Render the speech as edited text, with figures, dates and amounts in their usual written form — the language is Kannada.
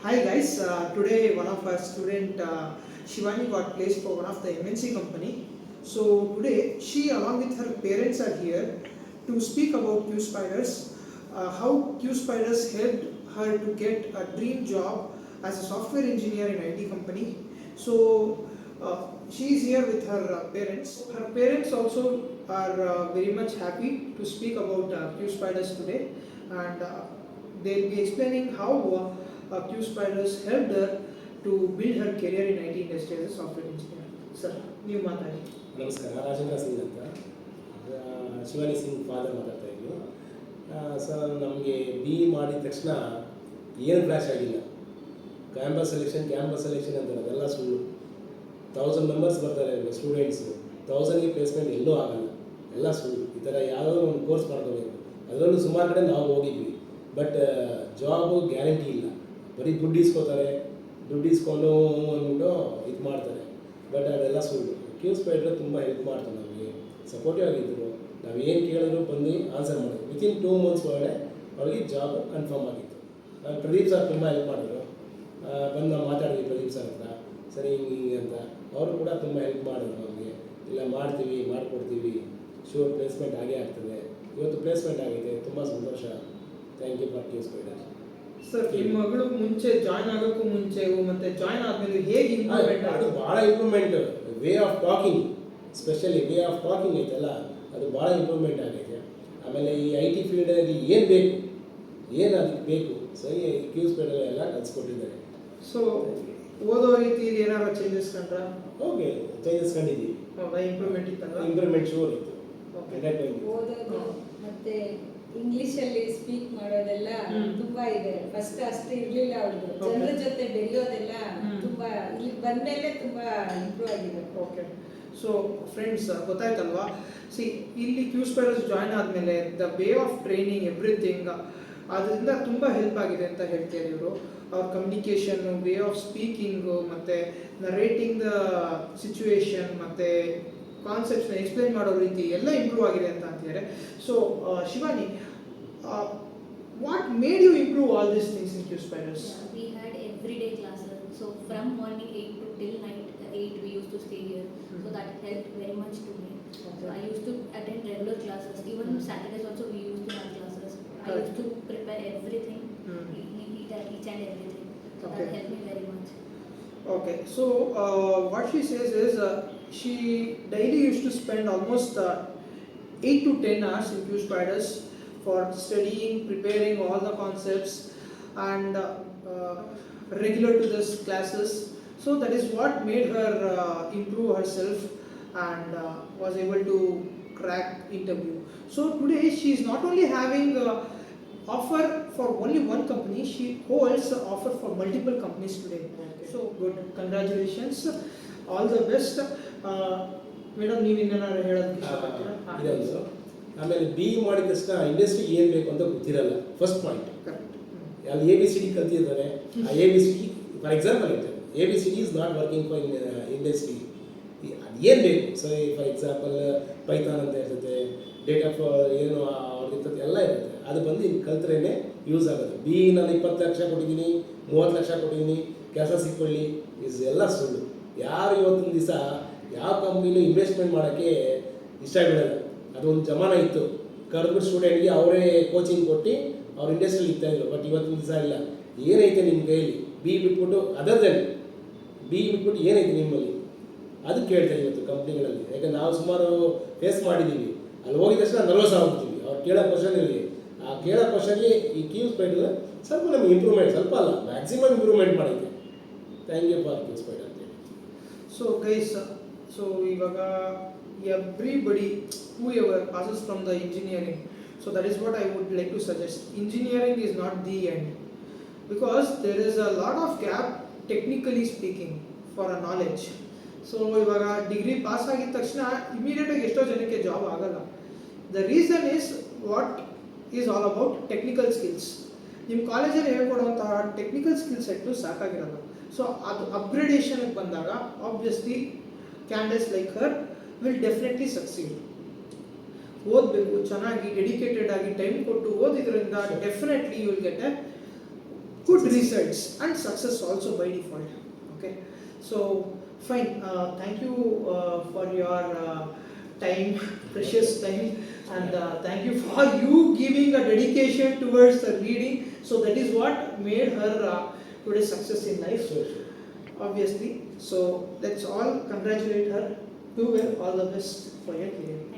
Hi guys, today one of our student Shivani got placed for one of the MNC company. So today she along with her parents are here to speak about Q Spiders, how Q Spiders helped her to get a dream job as a software engineer in IT company. So she is here with her parents. Her parents also are very much happy to speak about Q Spiders today, and they'll be explaining how Q Spiders helped her to build her career in IT industry as a software engineer. Sir, ನೀವು ಮಾತಾಡಿ. ನಮಸ್ಕಾರ, ರಾಜೇಂದ್ರ ಸಿಂಗ್ ಅಂತ, ಶಿವಾನಿ ಸಿಂಗ್ ಫಾದರ್ ಮಾತಾಡ್ತಾ ಇದ್ವಿ. ಸರ್, ನಮಗೆ ಬಿ ಇ ಮಾಡಿದ ತಕ್ಷಣ ಏನು ಫ್ಲ್ಯಾಶ್ ಆಗಿಲ್ಲ. ಕ್ಯಾಂಪಸ್ ಸೆಲೆಕ್ಷನ್ ಅಂತಾರೆ, ಅದೆಲ್ಲ ಸುಳ್ಳು. 1000 ಮೆಂಬರ್ಸ್ ಬರ್ತಾರೆ ಸ್ಟೂಡೆಂಟ್ಸು, 1000ಗೆ ಪ್ಲೇಸ್ಮೆಂಟ್ ಎಲ್ಲೂ ಆಗಲ್ಲ, ಎಲ್ಲ ಸುಳ್ಳು. ಈ ಥರ ಯಾವುದೋ ಒಂದು ಕೋರ್ಸ್ ಮಾಡ್ಕೋಬೇಕು. ಅದರಲ್ಲೂ ಸುಮಾರು ಕಡೆ ನಾವು ಹೋಗಿದ್ವಿ, ಬಟ್ ಜಾಬು ಗ್ಯಾರಂಟಿ ಇಲ್ಲ. ಬರೀ ದುಡ್ಡು ಇಸ್ಕೋತಾರೆ, ದುಡ್ಡು ಇಸ್ಕೊಂಡು ಅಂದ್ಬಿಟ್ಟು ಇದು ಮಾಡ್ತಾರೆ, ಬಟ್ ಅದೆಲ್ಲ ಸುಳ್ಳು. Q Spider ತುಂಬ ಹೆಲ್ಪ್ ಮಾಡ್ತಾರೆ, ನಮಗೆ ಸಪೋರ್ಟಿವ್ ಆಗಿದ್ದರು. ನಾವು ಏನು ಕೇಳಿದ್ರು ಬಂದು ಆನ್ಸರ್ ಮಾಡಿದ್ರು. ವಿತಿನ್ 2 months ಒಳಗಡೆ ಅವ್ರಿಗೆ ಜಾಬ್ ಕನ್ಫರ್ಮ್ ಆಗಿತ್ತು. ಪ್ರದೀಪ್ ಸರ್ ತುಂಬ ಹೆಲ್ಪ್ ಮಾಡಿದ್ರು. ಬಂದು ನಾವು ಮಾತಾಡಿದ್ವಿ ಪ್ರದೀಪ್ ಸರ್ ಹತ್ರ, ಸರಿ ಹಿಂಗೆ ಅಂತ. ಅವರು ಕೂಡ ತುಂಬ ಹೆಲ್ಪ್ ಮಾಡಿದ್ರು ನಮಗೆ. ಇಲ್ಲ ಮಾಡ್ತೀವಿ, ಮಾಡಿಕೊಡ್ತೀವಿ, ಶೂರ್ ಪ್ಲೇಸ್ಮೆಂಟ್ ಆಗೇ ಆಗ್ತದೆ. ಇವತ್ತು ಪ್ಲೇಸ್ಮೆಂಟ್ ಆಗಿದೆ, ತುಂಬ ಸಂತೋಷ. Thank you for Q Spider. Sir, ನಿಮ್ಮ ಮಗಳು ಮುಂಚೆ ಜಾಯ್ನ್ ಆಗೋಕ್ಕೂ ಮುಂಚೆ ಮತ್ತೆ ಜಾಯ್ನ್ ಆದಮೇಲೆ ಹೇಗೆ ಇಂಪ್ರೂವ್ಮೆಂಟ್ ಅದು ಭಾಳ improvement. Way of talking, specially way of talking ಐತಲ್ಲ, ಅದು ಭಾಳ ಇಂಪ್ರೂವ್ಮೆಂಟ್ ಆಗೈತೆ. ಆಮೇಲೆ ಈ IT ಫೀಲ್ಡಲ್ಲಿ ಏನು ಬೇಕು, ಏನು ಅದಕ್ಕೆ ಬೇಕು, ಸರಿ Q Spider ಎಲ್ಲ ಕಲಿಸ್ಕೊಟ್ಟಿದ್ದಾರೆ. ಸೊ ಓದೋ ರೀತಿಯಲ್ಲಿ ಏನಾದ್ರು ಚೇಂಜಸ್ ಕಂಡ್ರಾ? ಓಕೆ, ಚೇಂಜಸ್ ಕಂಡಿದ್ದೀವಿ. ಹೌದಾ, ಇಂಪ್ರೂವ್ಮೆಂಟ್ ಇತ್ತಲ್ಲ? ಇಂಪ್ರೂವ್ಮೆಂಟ್ ಶೂರ್ ಇತ್ತು. ಓದೋದು ಮತ್ತೆ ಇಂಗ್ಲಿಷಲ್ಲಿ ಸ್ಪೀಕ್ ಮಾಡೋದೆಲ್ಲ ತುಂಬಾ ಇದೆ. ಫಸ್ಟ್ ಅಷ್ಟು ಇರ್ಲಿಲ್ಲ ಅವ್ರದ್ದು. ಜನರ ಜೊತೆ ಬೆರೆಯೋದೆಲ್ಲ ತುಂಬಾ ಇಲ್ಲಿ ಬಂದ್ಮೇಲೆ ತುಂಬಾ ಇಂಪ್ರೂವ್ ಆಗಿದೆ. ಓಕೆ, ಸೊ ಫ್ರೆಂಡ್ಸ್ ಗೊತ್ತಾಯ್ತಲ್ವಾ? ಇಲ್ಲಿ Q Spiders ಜಾಯ್ನ್ ಆದಮೇಲೆ the way of training everything ಅದರಿಂದ ತುಂಬ ಹೆಲ್ಪ್ ಆಗಿದೆ ಅಂತ ಹೇಳ್ತಾರೆ ಇವರು. ಅವ್ರ ಕಮ್ಯುನಿಕೇಷನ್ನು, ವೇ ಆಫ್ ಸ್ಪೀಕಿಂಗು, ಮತ್ತು ನರೇಟಿಂಗ್ ದ ಸಿಚುವೇಶನ್, ಮತ್ತು ಕಾನ್ಸೆಪ್ಟ್ಸ್ನ ಎಕ್ಸ್ಪ್ಲೈನ್ ಮಾಡೋ ರೀತಿ ಎಲ್ಲ ಇಂಪ್ರೂವ್ ಆಗಿದೆ ಅಂತ ಅಂತಿದ್ದಾರೆ. So Shivani, what made you improve all these things in Q Spiders? We had everyday classes. So from morning 8 to till night 8 we used to stay here. So that helped very much to me. So I used to attend regular classes. Even Saturdays also we used to have classes. I used to prepare everything, eat and everything. So that helped me very much. Okay, so what she says is she daily used to spend almost 8 to 10 hours in Q Spiders for studying, preparing all the concepts, and regular to these classes. So that is what made her improve herself and was able to crack interview. So today she is not only having offer for only one company, she holds offer for multiple companies today. Okay. So good, congratulations, all the best. Madam, ನೀವೇನಾದ್ರು ಹೇಳೋದಕ್ಕೆ ಇಷ್ಟಪಡ್ತೀರಾ? ಇದೊಂದು. ಆಮೇಲೆ ಬಿ ಇ ಮಾಡಿದ ತಕ್ಷಣ ಇಂಡಸ್ಟ್ರಿಗೆ ಏನು ಬೇಕು ಅಂತ ಗೊತ್ತಿರಲ್ಲ. ಫಸ್ಟ್ ಪಾಯಿಂಟ್, ಅಲ್ಲಿ ABCD ಕಲ್ತಿರ್ತಾರೆ. ಆ ABCD ಫಾರ್ ಎಕ್ಸಾಂಪಲ್ ಇರ್ತದೆ, ABCD is not working for industry. ಅದು ಏನು ಬೇಕು, ಸೊ ಫಾರ್ ಎಕ್ಸಾಂಪಲ್ ಪೈಥಾನ್ ಅಂತ ಇರ್ತದೆ, ಡೇಟಾ ಏನು ಅವ್ರದ್ದು ಎಲ್ಲ ಇರುತ್ತೆ. ಅದು ಬಂದು ಇಲ್ಲಿ ಕಲ್ತ್ರೇನೆ ಯೂಸ್ ಆಗುತ್ತೆ. ಬಿ ನಾನು 20 ಲಕ್ಷ ಕೊಟ್ಟಿದ್ದೀನಿ, 30 ಲಕ್ಷ ಕೊಟ್ಟಿದ್ದೀನಿ, ಕೆಲಸ ಸಿಕ್ಕೊಳ್ಳಿ, ಎಲ್ಲ ಸುಳ್ಳು. ಯಾರು ಇವತ್ತಿನ ದಿವಸ ಯಾವ ಕಂಪ್ನಿನೂ ಇನ್ವೆಸ್ಟ್ಮೆಂಟ್ ಮಾಡೋಕ್ಕೆ ಇಷ್ಟ ಬೀಳಲ್ಲ. ಅದೊಂದು ಜಮಾನ ಇತ್ತು, ಕರೆದ್ಬಿಟ್ಟು ಸ್ಟೂಡೆಂಟ್ಗೆ ಅವರೇ ಕೋಚಿಂಗ್ ಕೊಟ್ಟು ಅವ್ರ ಇಂಡಸ್ಟ್ರಿಯಲ್ಲಿ ಇರ್ತಾಯಿದ್ರು. ಬಟ್ ಇವತ್ತಿನ ದಿವಸ ಇಲ್ಲ. ಏನೈತೆ ನಿಮ್ಮ ಕೈಯಲ್ಲಿ, ಬಿ ಬಿಟ್ಬಿಟ್ಟು ಅದರ್ ದೆನ್ ಬಿ ಬಿಟ್ಬಿಟ್ಟು ಏನೈತೆ ನಿಮ್ಮಲ್ಲಿ, ಅದು ಕೇಳ್ತಾರೆ ಇವತ್ತು ಕಂಪ್ನಿಗಳಲ್ಲಿ. ಯಾಕಂದ್ರೆ ನಾವು ಸುಮಾರು ಫೇಸ್ ಮಾಡಿದ್ದೀವಿ. ಅಲ್ಲಿ ಹೋಗಿದ ತಕ್ಷಣ ನರ್ವಸ್ ಆಗ್ಬಿಡ್ತೀವಿ. ಅವ್ರು ಕೇಳೋ ಕ್ವಶನ್ ಇರಲಿ, ಆ ಕೇಳೋ ಕ್ವಶನ್ಗೆ ಈ Q Spider ಸ್ವಲ್ಪ ನಮ್ಗೆ ಇಂಪ್ರೂವ್ಮೆಂಟ್, ಸ್ವಲ್ಪ ಅಲ್ಲ ಮ್ಯಾಕ್ಸಿಮಮ್ ಇಂಪ್ರೂವ್ಮೆಂಟ್ ಮಾಡೈತೆ. Thank you for Q Spider ಅಂತೇಳಿ. ಸೊ ಗೈಸ್, ಸೊ ಇವಾಗ everybody whoever passes from the engineering, so that is what I would like to suggest. Engineering is not the end, because there is a lot of gap technically speaking for a knowledge. So ಇವಾಗ ಡಿಗ್ರಿ ಪಾಸ್ ಆಗಿದ ತಕ್ಷಣ ಇಮಿಡಿಯೇಟಾಗಿ ಎಷ್ಟೋ ಜನಕ್ಕೆ ಜಾಬ್ ಆಗಲ್ಲ. The reason is what is all about technical skills. ನಿಮ್ಮ ಕಾಲೇಜಲ್ಲಿ ಹೇಳ್ಕೊಡುವಂತಹ ಟೆಕ್ನಿಕಲ್ ಸ್ಕಿಲ್ ಸೆಟ್ಟು ಸಾಕಾಗಿರಲ್ಲ. ಸೊ ಅದು ಅಪ್ಗ್ರೇಡೇಷನ್ಗೆ ಬಂದಾಗ obviously candidates like her will definitely succeed. ಓದಬೇಕು ಚೆನ್ನಾಗಿ, ಡೆಡಿಕೇಟೆಡ್ ಆಗಿ ಟೈಮ್ ಕೊಟ್ಟು ಓದಿದ್ರಿಂದ definitely you will get a good results and success also by default. Okay, so fine. Thank you for your time, precious time, and thank you for you giving a dedication towards the reading. So that is what made her today's success in life. Sure, sure. Obviously. So let's all congratulate her. Do well. All the best for your career.